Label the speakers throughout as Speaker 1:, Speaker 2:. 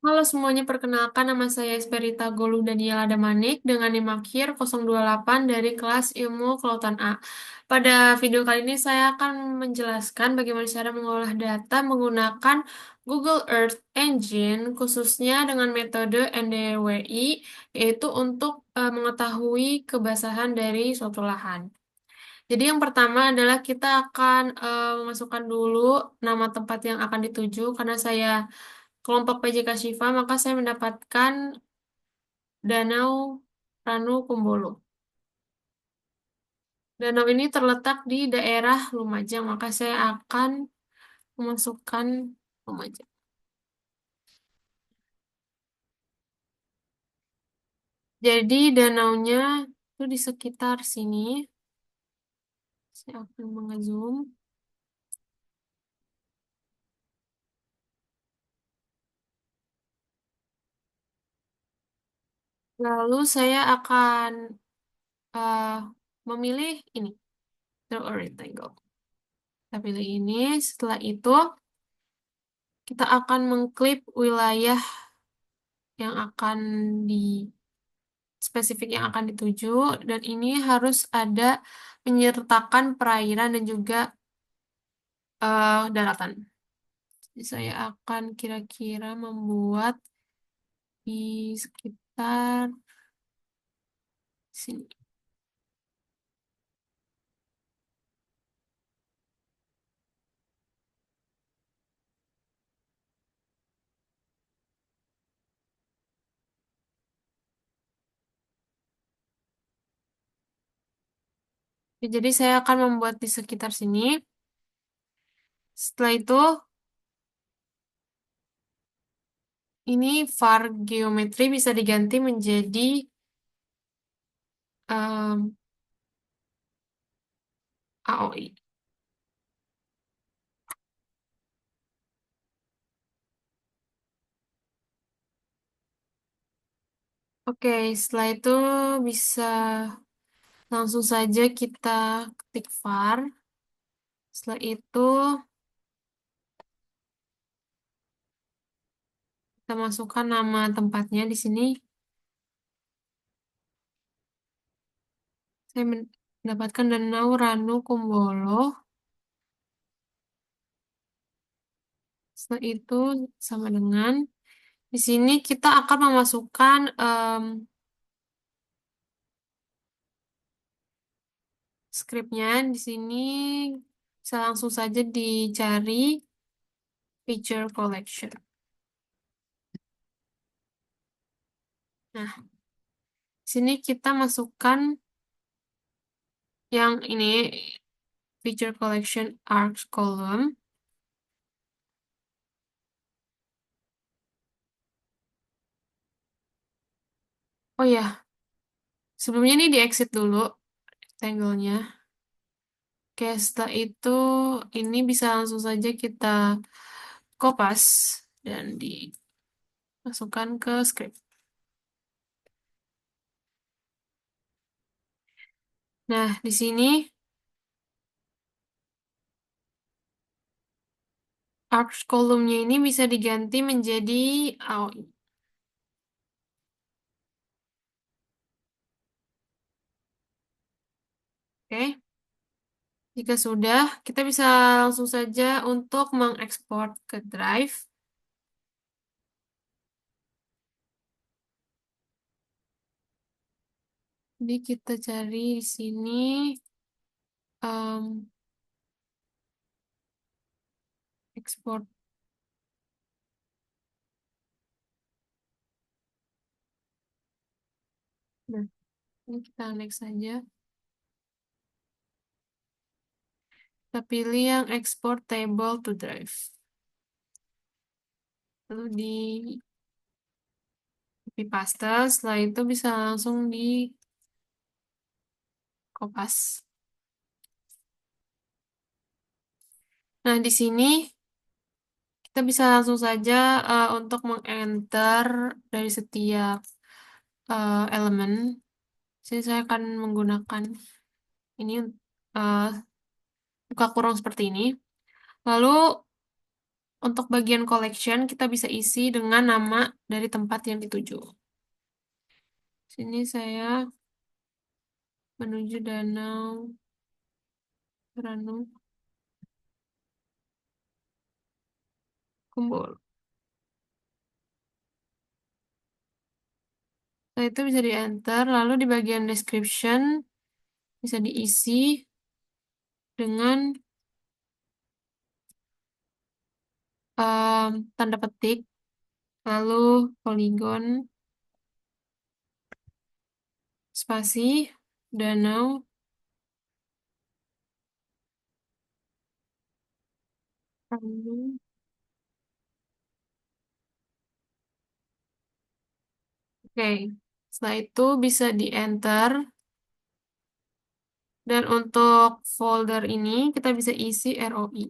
Speaker 1: Halo semuanya, perkenalkan nama saya Esperita Golu Daniela Damanik dengan NIM akhir 028 dari kelas Ilmu Kelautan A. Pada video kali ini saya akan menjelaskan bagaimana cara mengolah data menggunakan Google Earth Engine, khususnya dengan metode NDWI, yaitu untuk mengetahui kebasahan dari suatu lahan. Jadi yang pertama adalah kita akan memasukkan dulu nama tempat yang akan dituju. Karena saya kelompok PJK Shiva, maka saya mendapatkan Danau Ranu Kumbolo. Danau ini terletak di daerah Lumajang, maka saya akan memasukkan Lumajang. Jadi danaunya itu di sekitar sini. Saya akan mengezoom. Lalu saya akan eh, memilih ini, draw a rectangle. Kita pilih ini. Setelah itu kita akan mengklik wilayah yang akan di spesifik yang akan dituju, dan ini harus ada menyertakan perairan dan juga daratan. Jadi saya akan kira-kira membuat di sekitar sini. Jadi saya akan membuat di sekitar sini. Setelah itu, ini var geometri bisa diganti menjadi em, AOI. Oke, setelah itu bisa langsung saja kita ketik var. Setelah itu kita masukkan nama tempatnya di sini. Saya mendapatkan Danau Ranu Kumbolo. Setelah itu sama dengan di sini kita akan memasukkan skripnya. Di sini bisa langsung saja dicari feature collection. Nah, di sini kita masukkan yang ini, feature collection arcs column. Oh ya, sebelumnya ini di exit dulu rectangle-nya. Oke, setelah itu ini bisa langsung saja kita kopas dan dimasukkan ke script. Nah, di sini arcs kolomnya ini bisa diganti menjadi AOI. Oke, jika sudah, kita bisa langsung saja untuk mengekspor ke Drive. Jadi kita cari di sini em, ekspor. Nah, ini kita next saja. Kita pilih yang export table to Drive. Lalu di copy paste, setelah itu bisa langsung di kopas. Nah, di sini kita bisa langsung saja untuk meng-enter dari setiap elemen. Jadi saya akan menggunakan ini uh, buka kurung seperti ini. Lalu Untuk bagian collection, kita bisa isi dengan nama dari tempat yang dituju. Sini saya menuju Danau Ranu Kumbolo. Setelah itu bisa di-enter, lalu di bagian description bisa diisi dengan tanda petik, lalu poligon, spasi, danau, Ranu. Oke, setelah itu bisa di-enter. Dan untuk folder ini kita bisa isi ROI.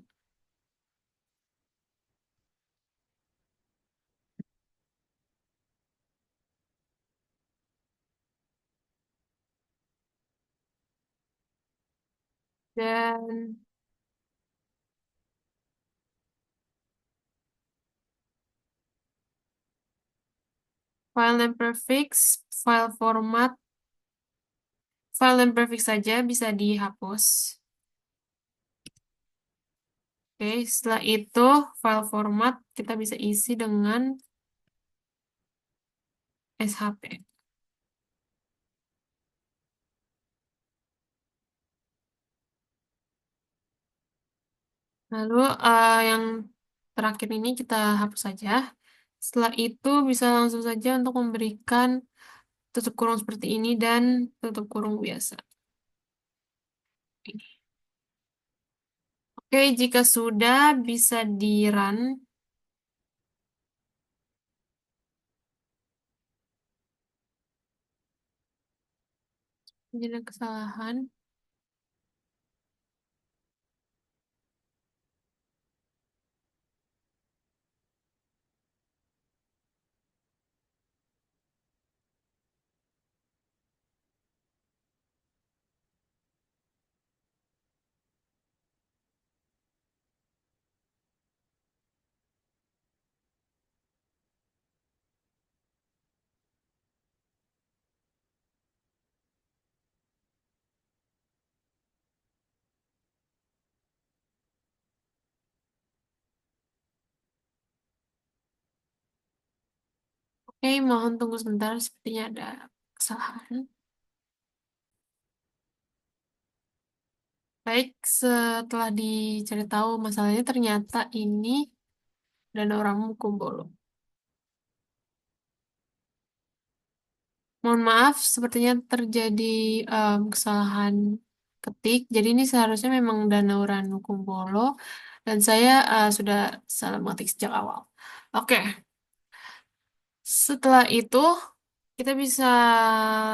Speaker 1: Dan file name prefix, file name prefix saja bisa dihapus. Oke, setelah itu file format kita bisa isi dengan SHP. Lalu yang terakhir ini kita hapus saja. Setelah itu bisa langsung saja untuk memberikan tutup kurung seperti ini dan tutup kurung biasa. Oke, jika sudah bisa di-run. Jadi ada kesalahan. Oke, mohon tunggu sebentar. Sepertinya ada kesalahan. Baik, setelah dicari tahu masalahnya ternyata ini Danau Ramu Kumbolo. Mohon maaf, sepertinya terjadi kesalahan ketik. Jadi ini seharusnya memang Danau Ranu Kumbolo dan saya sudah salah mengetik sejak awal. Oke, setelah itu kita bisa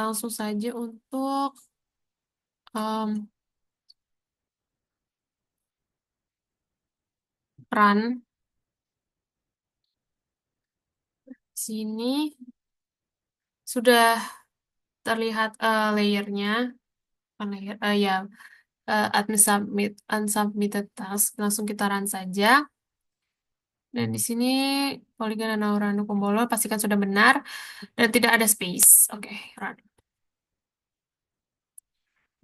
Speaker 1: langsung saja untuk em, run sini sudah terlihat layernya, bukan layer, ya admin submit unsubmitted task. Langsung kita run saja. Dan di sini Polygon dan Aurano Kumbolo pastikan sudah benar dan tidak ada space. Oke, run.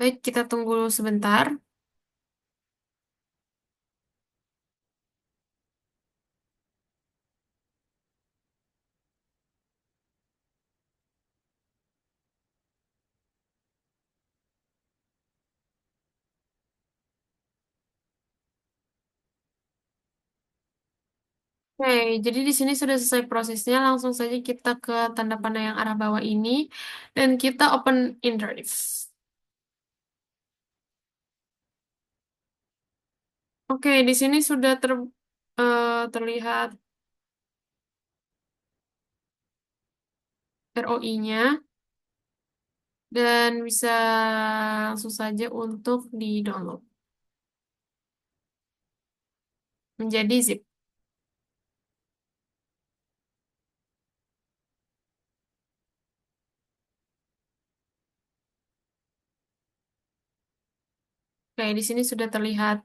Speaker 1: Baik, kita tunggu sebentar. Oke, jadi di sini sudah selesai prosesnya. Langsung saja kita ke tanda panah yang arah bawah ini dan kita open in Drive. Oke, di sini sudah terlihat ROI-nya dan bisa langsung saja untuk di-download menjadi zip. Oke, di sini sudah terlihat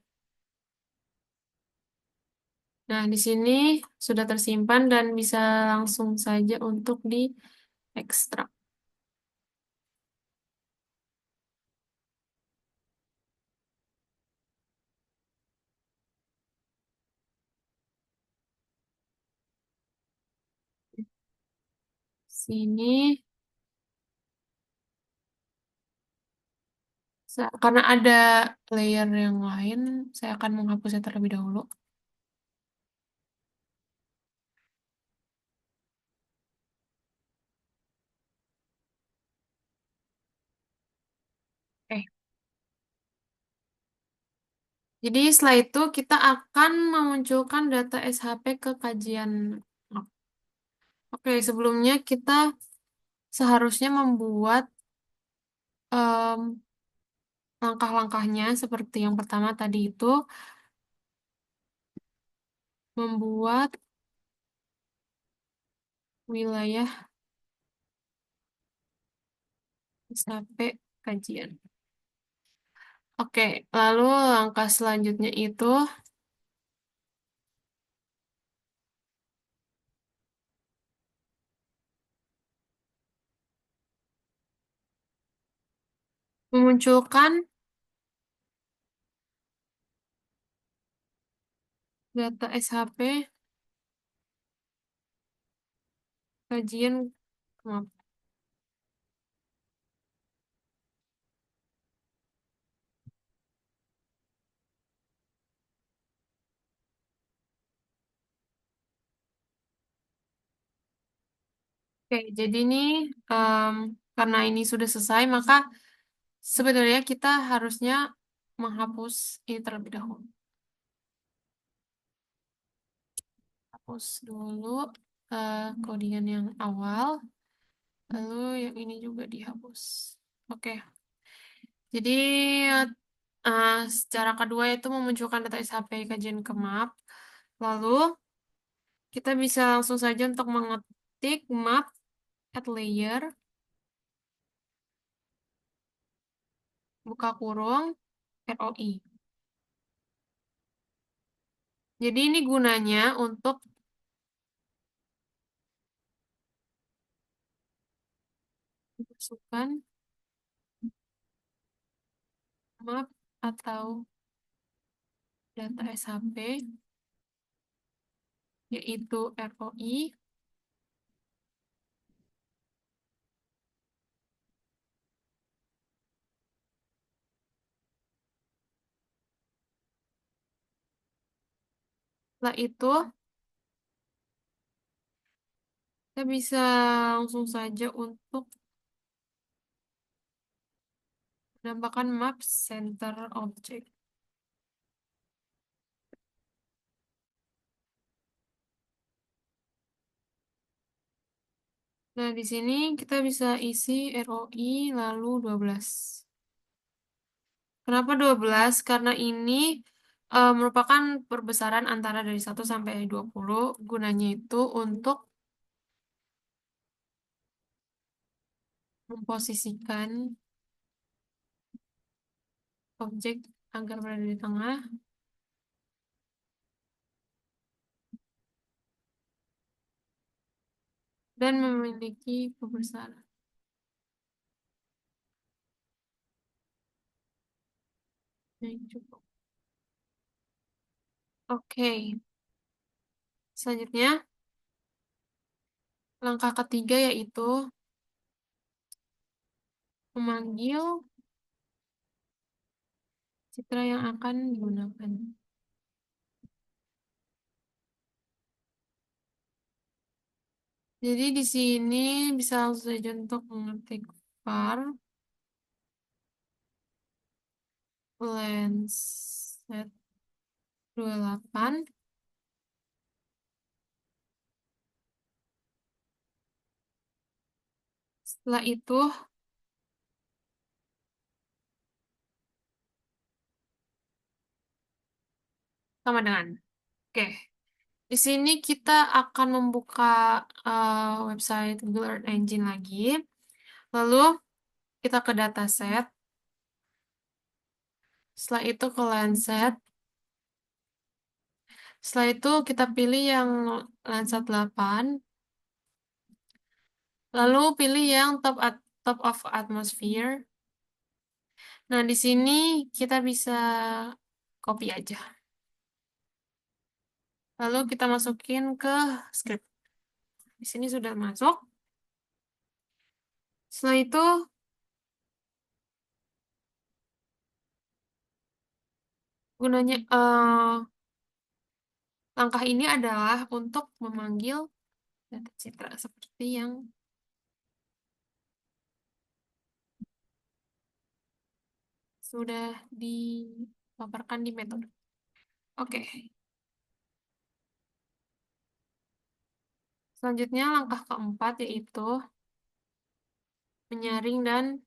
Speaker 1: Nah, di sini sudah tersimpan dan bisa langsung saja untuk diekstrak. Sini, karena ada layer yang lain, saya akan menghapusnya terlebih dahulu. Oke. Jadi setelah itu kita akan memunculkan data SHP ke kajian. Oke, sebelumnya kita seharusnya membuat em, langkah-langkahnya seperti yang pertama tadi itu membuat wilayah SHP kajian. Oke, lalu langkah selanjutnya itu memunculkan data SHP kajian. Maaf. Oke, jadi ini em, karena ini sudah selesai, maka sebenarnya kita harusnya menghapus ini terlebih dahulu. Hapus dulu codingan yang awal, lalu yang ini juga dihapus. Oke, jadi secara kedua itu memunculkan data SHP kajian ke map. Lalu kita bisa langsung saja untuk mengetik map add layer, buka kurung, ROI. Jadi ini gunanya untuk masukkan map atau data SHP, yaitu ROI. Setelah itu, kita bisa langsung saja untuk menambahkan map center object. Nah, di sini kita bisa isi ROI lalu 12. Kenapa 12? Karena ini merupakan perbesaran antara dari 1 sampai 20. Gunanya itu untuk memposisikan objek agar berada di tengah dan memiliki perbesaran yang cukup. Oke, selanjutnya langkah ketiga yaitu memanggil citra yang akan digunakan. Jadi di sini bisa langsung saja untuk mengetik var lens set 28. Setelah itu sama dengan. Oke, di sini kita akan membuka website Google Earth Engine lagi. Lalu kita ke dataset. Setelah itu ke Landsat. Setelah itu kita pilih yang lensa 8, lalu pilih yang top of atmosphere. Nah, di sini kita bisa copy aja. Lalu kita masukin ke script. Di sini sudah masuk. Setelah itu gunanya langkah ini adalah untuk memanggil data citra seperti yang sudah dipaparkan di metode. Oke, selanjutnya langkah keempat yaitu menyaring dan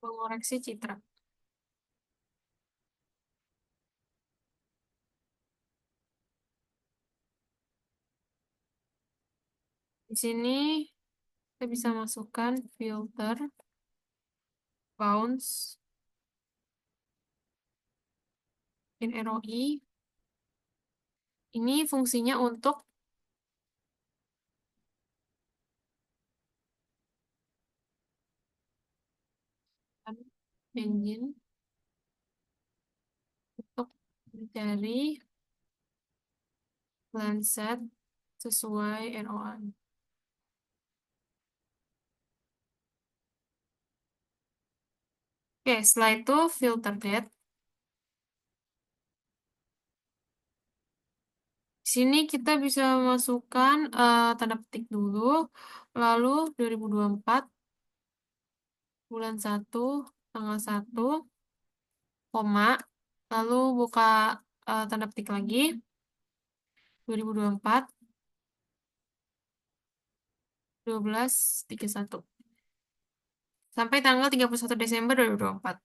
Speaker 1: mengoreksi citra. Di sini kita bisa masukkan filter, bounce, dan ROI. Ini fungsinya untuk engine untuk mencari Lancet sesuai ROI. Oke, setelah itu filter date. Di sini kita bisa masukkan tanda petik dulu, lalu 2024 bulan 1 tanggal 1, koma, lalu buka tanda petik lagi 2024 12/31 sampai tanggal 31 Desember 2024.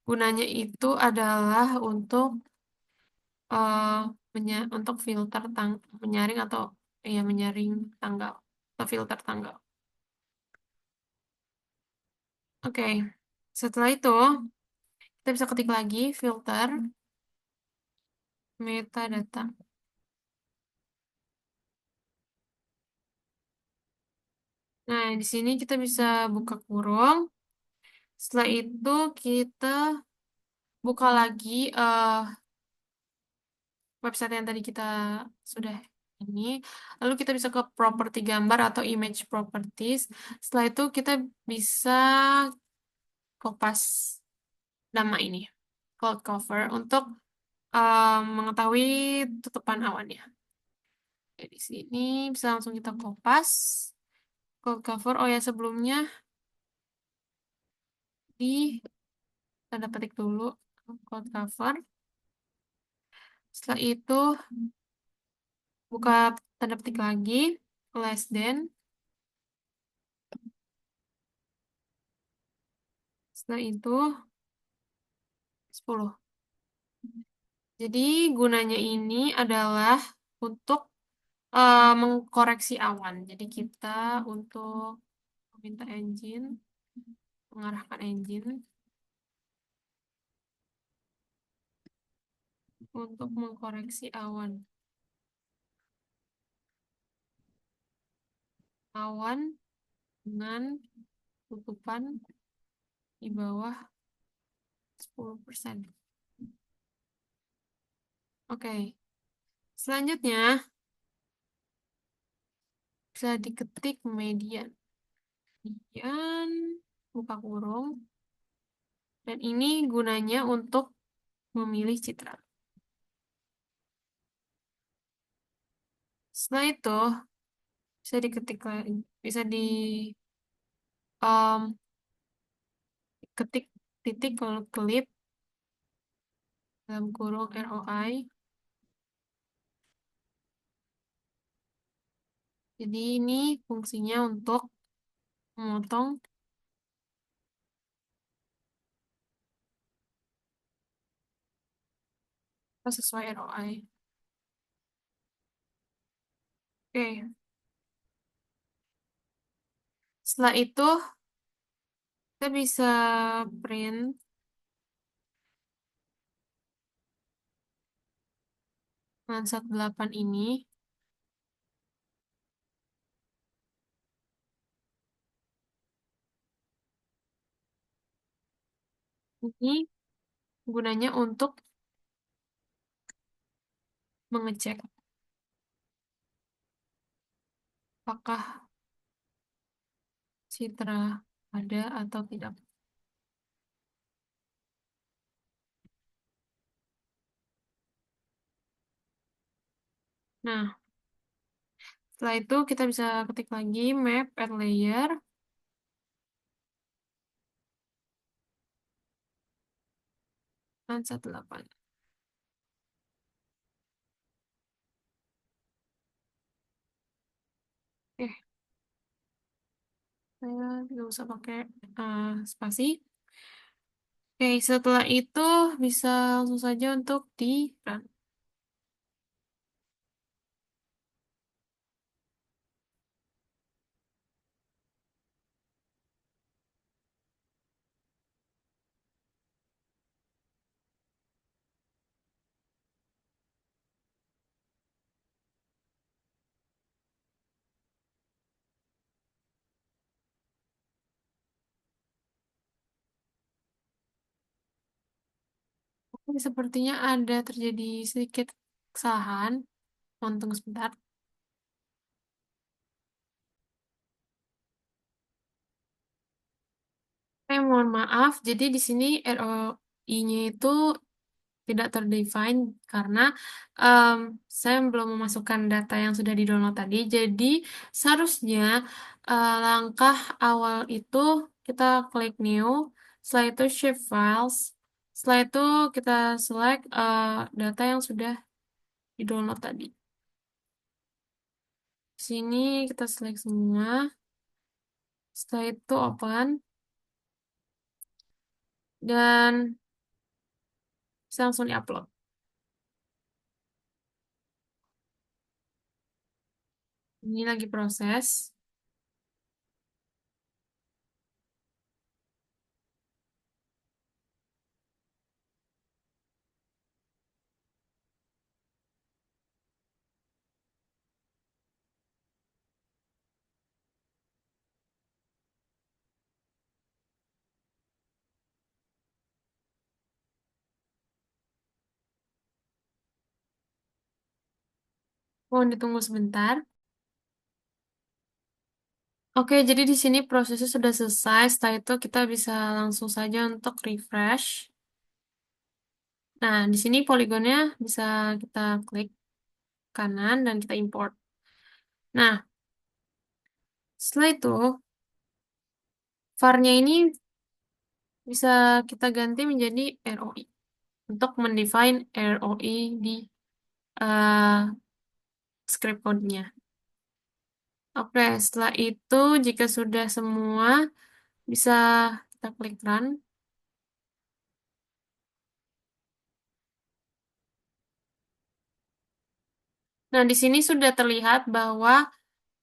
Speaker 1: Gunanya itu adalah untuk eh, untuk filter menyaring atau ya menyaring tanggal atau filter tanggal. Oke, setelah itu kita bisa ketik lagi filter metadata. Nah, di sini kita bisa buka kurung. Setelah itu kita buka lagi website yang tadi kita sudah ini. Lalu kita bisa ke properti gambar atau image properties. Setelah itu kita bisa kopas nama ini, cloud cover, untuk mengetahui tutupan awannya. Oke, di sini bisa langsung kita kopas cloud cover. Oh ya, sebelumnya di tanda petik dulu cloud cover. Setelah itu buka tanda petik lagi, less than. Setelah itu 10. Jadi gunanya ini adalah untuk mengkoreksi awan. Jadi kita untuk meminta engine, mengarahkan engine untuk mengkoreksi awan. Awan dengan tutupan di bawah 10%. Oke, selanjutnya bisa diketik median. Median, buka kurung. Dan ini gunanya untuk memilih citra. Setelah itu, bisa diketik lagi, bisa diketik titik kalau klip dalam kurung ROI. Jadi ini fungsinya untuk memotong sesuai ROI. Oke, setelah itu kita bisa print Landsat 8 ini gunanya untuk mengecek apakah citra ada atau tidak. Nah, setelah itu kita bisa ketik lagi map add layer Landsat 8. Eh, saya tidak usah pakai spasi. Oke, setelah itu bisa langsung saja untuk di run. Oke, sepertinya ada terjadi sedikit kesalahan. Mohon tunggu sebentar. Mohon maaf. Jadi di sini ROI-nya itu tidak terdefine karena em, saya belum memasukkan data yang sudah di-download tadi. Jadi seharusnya langkah awal itu kita klik new, setelah itu shape files, setelah itu kita select data yang sudah di-download tadi. Di sini kita select semua, setelah itu open dan bisa langsung di-upload. Ini lagi proses. Mohon ditunggu sebentar. Oke, jadi di sini prosesnya sudah selesai. Setelah itu kita bisa langsung saja untuk refresh. Nah, di sini poligonnya bisa kita klik kanan dan kita import. Nah, setelah itu var-nya ini bisa kita ganti menjadi ROI untuk mendefine ROI di eh, script code-nya. Oke, setelah itu jika sudah semua bisa kita klik run. Nah, di sini sudah terlihat bahwa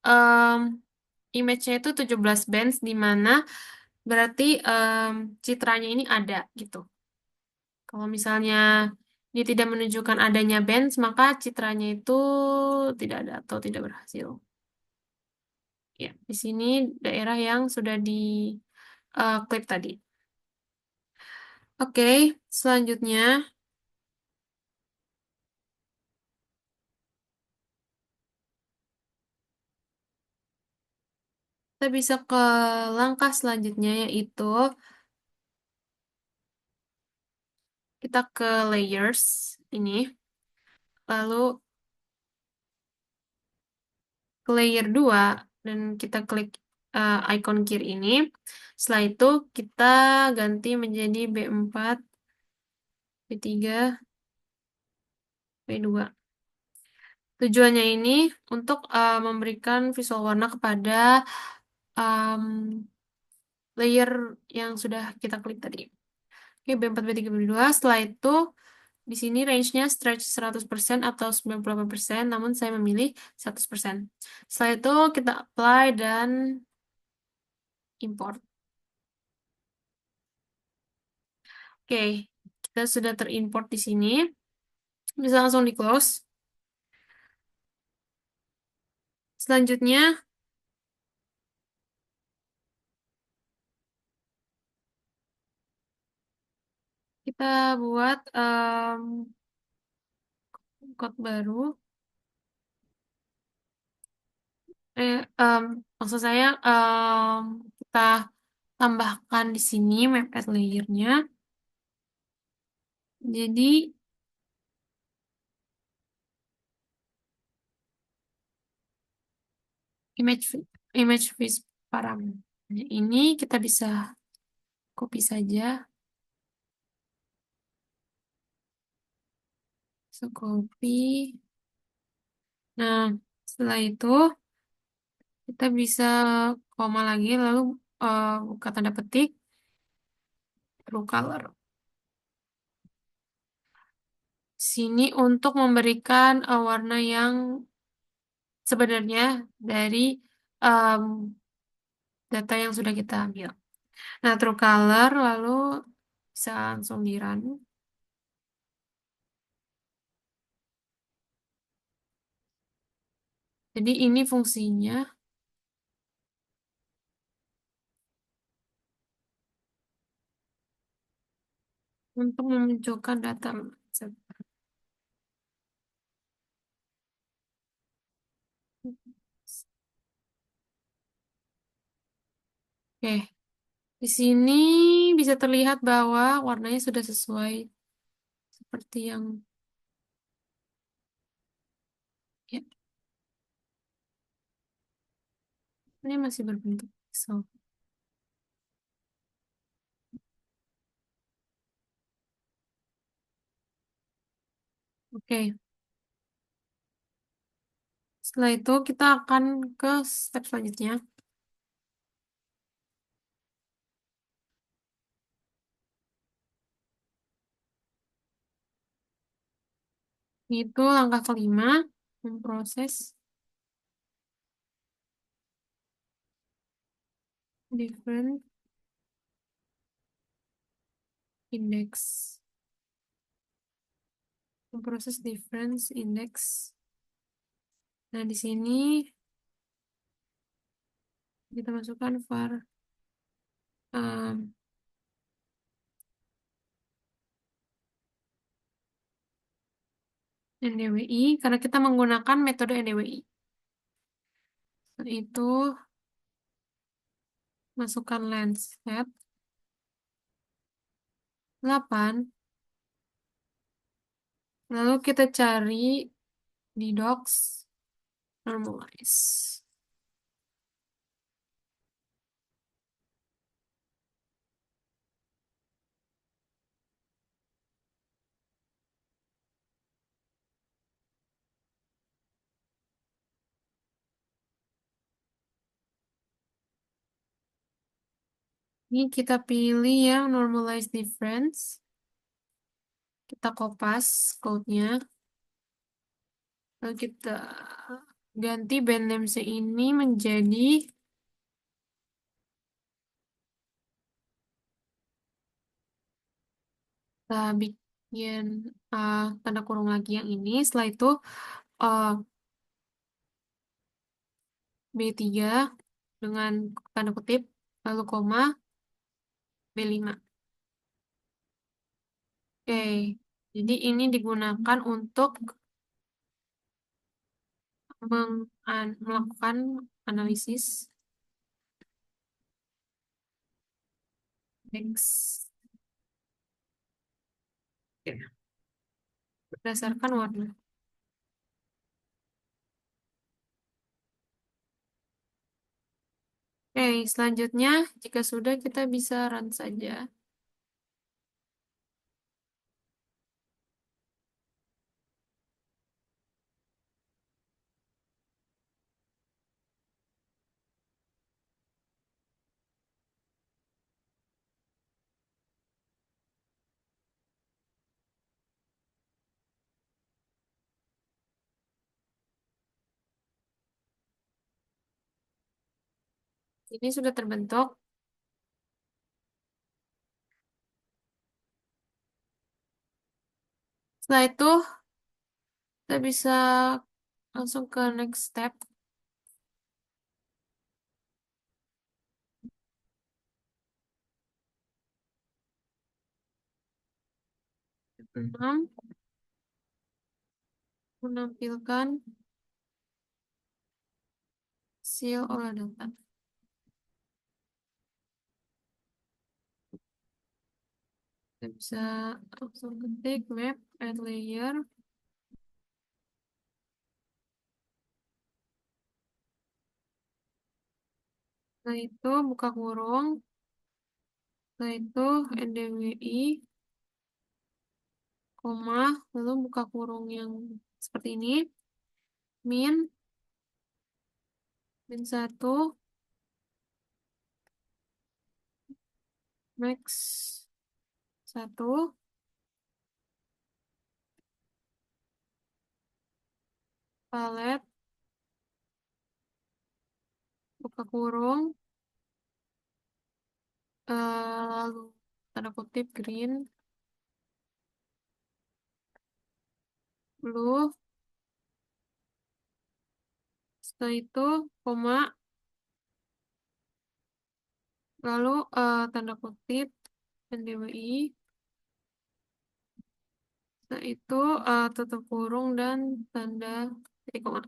Speaker 1: em, image-nya itu 17 bands di mana berarti citranya ini ada gitu. Kalau misalnya dia tidak menunjukkan adanya bands, maka citranya itu tidak ada atau tidak berhasil. Ya, di sini daerah yang sudah di klik tadi. Oke, selanjutnya kita bisa ke langkah selanjutnya yaitu kita ke layers ini, lalu ke layer 2 dan kita klik icon kiri ini. Setelah itu kita ganti menjadi B4, B3, B2. Tujuannya ini untuk memberikan visual warna kepada um, layer yang sudah kita klik tadi. Oke, B4, B3, B2. Setelah itu di sini range-nya stretch 100% atau 98%, namun saya memilih 100%. Setelah itu kita apply dan import. Oke, kita sudah terimport di sini. Bisa langsung di close. Selanjutnya, kita buat code baru. Eh, em, Maksud saya kita tambahkan di sini map add layernya. Jadi image image vis param. Ini kita bisa copy saja. So copy. Nah, setelah itu kita bisa koma lagi lalu buka tanda petik true color. Sini untuk memberikan warna yang sebenarnya dari em, data yang sudah kita ambil. Nah, true color lalu bisa langsung di run. Jadi ini fungsinya untuk memunculkan data. Oke, di sini bisa terlihat bahwa warnanya sudah sesuai seperti yang ya, ini masih berbentuk pixel. Oke, setelah itu kita akan ke step selanjutnya. Itu langkah kelima, memproses different index. Memproses difference index. Nah, di sini kita masukkan var um, NDWI karena kita menggunakan metode NDWI. Setelah itu masukkan Landscape 8. Lalu kita cari di docs normalize. Ini kita pilih yang normalize difference. Kita kopas code-nya. Lalu kita ganti band name ini menjadi kita bikin tanda kurung lagi yang ini. Setelah itu uh, B3 dengan tanda kutip lalu koma B5. Oke, jadi ini digunakan untuk melakukan analisis teks berdasarkan warna. Oke, selanjutnya jika sudah kita bisa run saja. Ini sudah terbentuk. Setelah itu kita bisa langsung ke next step. 6. Menampilkan seal olah data. Kita bisa langsung ketik map, add layer. Setelah itu buka kurung. Setelah itu ndwi, koma, lalu buka kurung yang seperti ini. Min, min 1, max 1, palet, buka kurung, lalu tanda kutip green, blue, setelah itu koma, lalu tanda kutip ndwi, setelah itu tutup kurung dan tanda titik koma.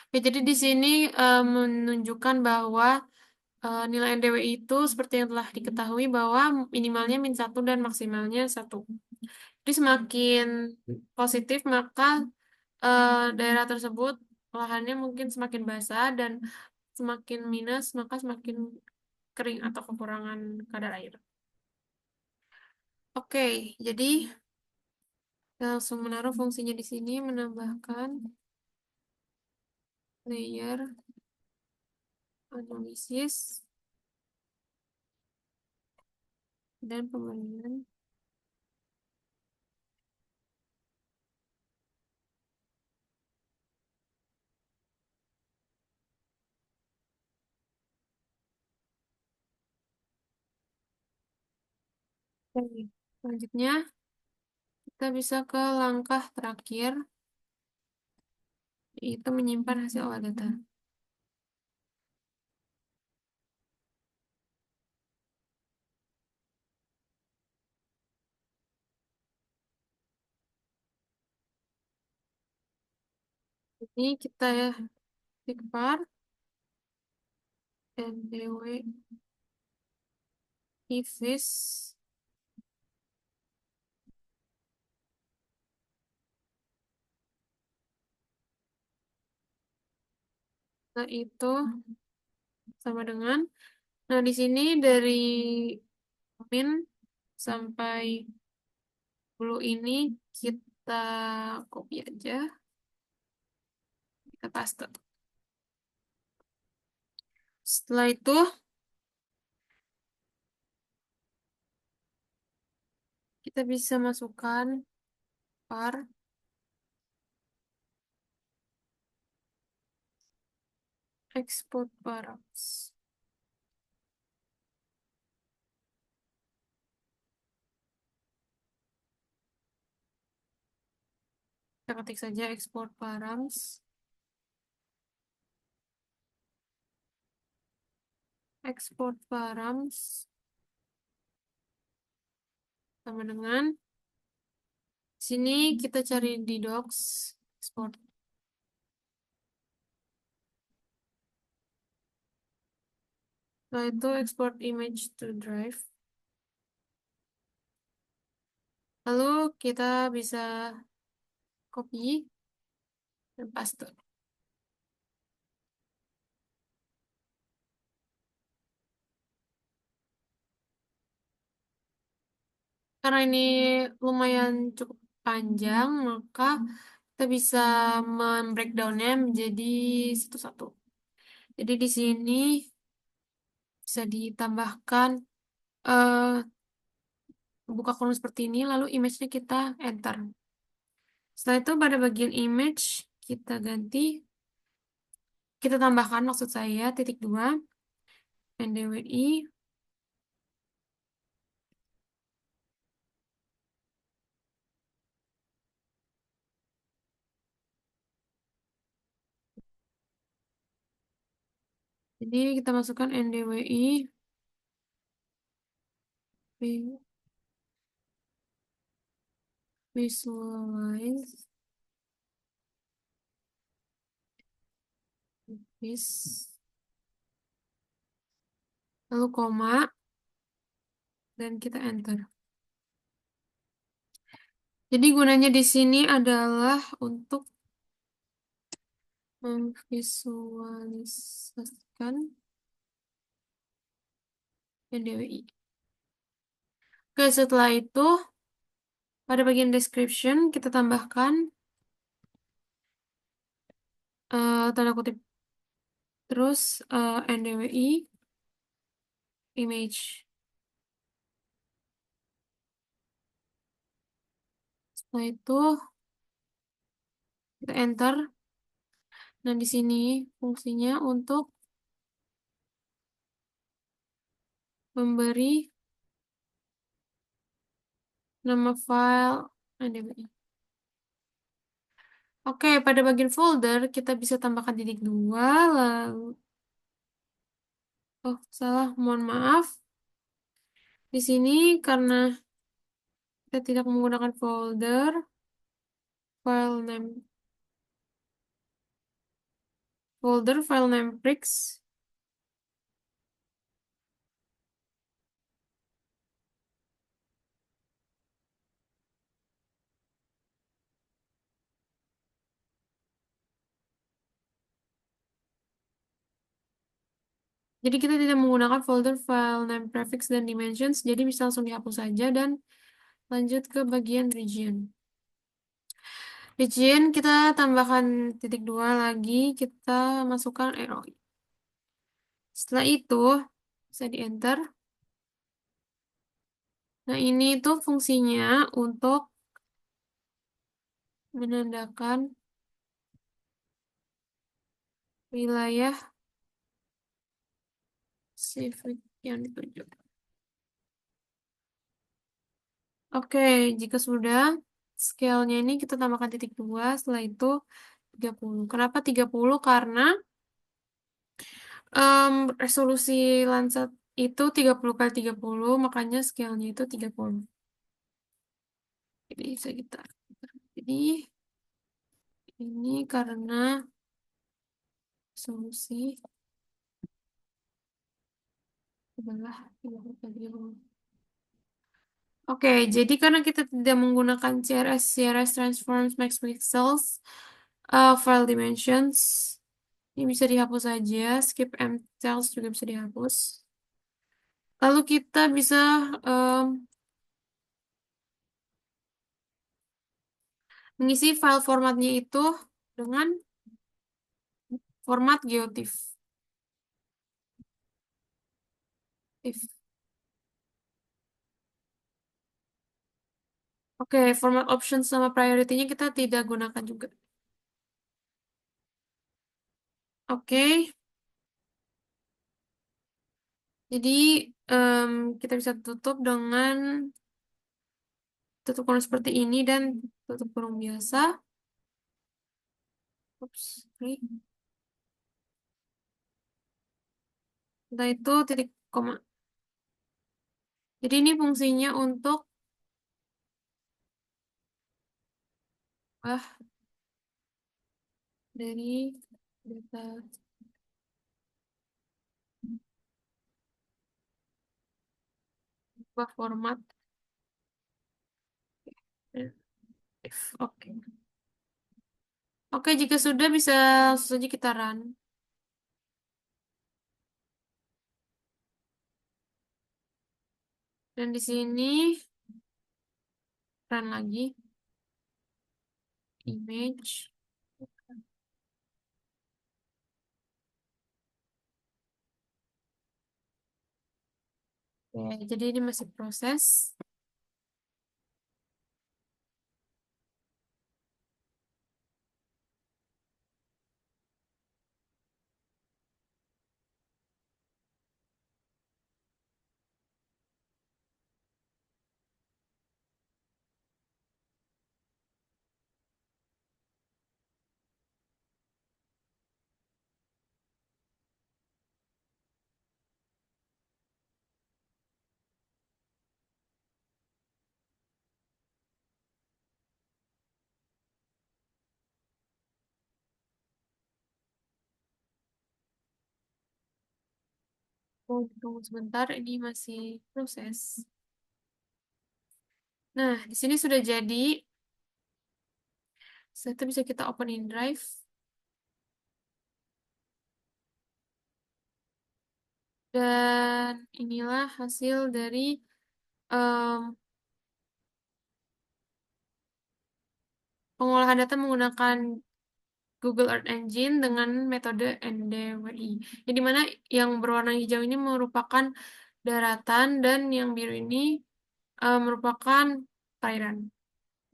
Speaker 1: Ya, jadi di sini menunjukkan bahwa nilai NDWI itu seperti yang telah diketahui bahwa minimalnya min 1 dan maksimalnya 1. Jadi semakin positif maka daerah tersebut lahannya mungkin semakin basah dan semakin minus maka semakin kering atau kekurangan kadar air. Oke, jadi kita langsung menaruh fungsinya di sini menambahkan layer analisis dan pembandingan. Oke. Selanjutnya kita bisa ke langkah terakhir, yaitu menyimpan hasil olah data. Ini kita ya klik var ndw ifis nah itu sama dengan, nah di sini dari min sampai blue ini kita copy aja, kita paste. Setelah itu kita bisa masukkan var export params. Kita ketik saja export params. Export params sama dengan sini kita cari di docs export. Setelah itu export image to drive. Lalu kita bisa copy dan paste. Karena ini lumayan cukup panjang, maka kita bisa membreakdownnya menjadi satu-satu. Jadi di sini bisa ditambahkan eh, buka kolom seperti ini, lalu image-nya kita enter. Setelah itu pada bagian image kita ganti, kita tambahkan maksud saya titik 2 ndwi. Jadi kita masukkan ndwi visualize this, lalu koma, dan kita enter. Jadi gunanya di sini adalah untuk memvisualisasikan NDWI. Oke, setelah itu pada bagian description kita tambahkan tanda kutip terus NDWI image. Setelah itu kita enter. Nah, di sini fungsinya untuk memberi nama file NDWI. Oke, pada bagian folder kita bisa tambahkan titik dua, lalu oh salah, mohon maaf. Di sini karena kita tidak menggunakan file name prix. Jadi kita tidak menggunakan folder file name prefix dan dimensions, jadi bisa langsung dihapus saja dan lanjut ke bagian region. Region kita tambahkan titik dua lagi, kita masukkan ROI. Setelah itu bisa di enter. Nah, ini tuh fungsinya untuk menandakan wilayah civic yang dituju. Oke, jika sudah, scale-nya ini kita tambahkan titik dua, setelah itu 30. Kenapa 30? Karena resolusi Landsat itu 30 kali 30, makanya scale-nya itu 30. Jadi bisa kita. Jadi ini karena resolusi adalah 30 kali 30. Oke, jadi karena kita tidak menggunakan CRS Transforms Max Pixels, file dimensions, ini bisa dihapus saja, skip empty cells juga bisa dihapus. Lalu kita bisa mengisi file formatnya itu dengan format geotiff. Oke, format options sama priority-nya kita tidak gunakan juga. Oke, jadi kita bisa tutup dengan tutup kurung seperti ini dan tutup kurung biasa. Ups, klik. Setelah itu titik koma. Jadi ini fungsinya untuk dari data format. Oke. Oke, jika sudah bisa langsung saja kita run. Dan di sini run lagi. Image. Oke, jadi ini masih proses. Oh, tunggu sebentar, ini masih proses. Nah, di sini sudah jadi. Itu bisa kita open in Drive. Dan inilah hasil dari em, pengolahan data menggunakan Google Earth Engine dengan metode NDWI. Yang dimana yang berwarna hijau ini merupakan daratan dan yang biru ini merupakan perairan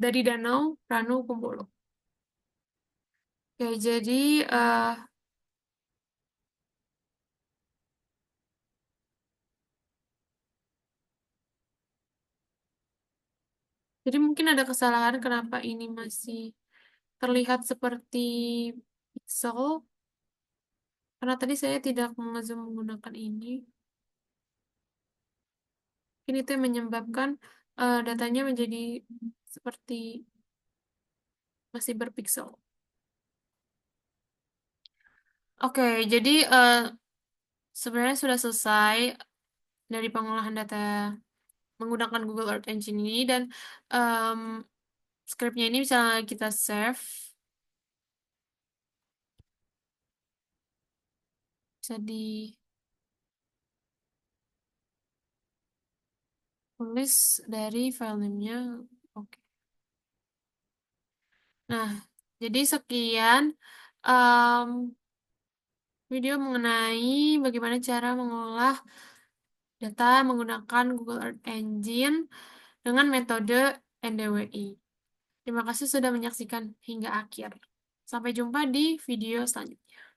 Speaker 1: dari Danau Ranu Kumbolo. Oke, jadi mungkin ada kesalahan kenapa ini masih terlihat seperti pixel karena tadi saya tidak mengezoom menggunakan ini. Mungkin itu yang menyebabkan datanya menjadi seperti masih berpixel. Oke, jadi sebenarnya sudah selesai dari pengolahan data menggunakan Google Earth Engine ini dan em, scriptnya ini bisa kita save, bisa ditulis dari filenya. Oke. Nah, jadi sekian em, video mengenai bagaimana cara mengolah data menggunakan Google Earth Engine dengan metode NDWI. Terima kasih sudah menyaksikan hingga akhir. Sampai jumpa di video selanjutnya.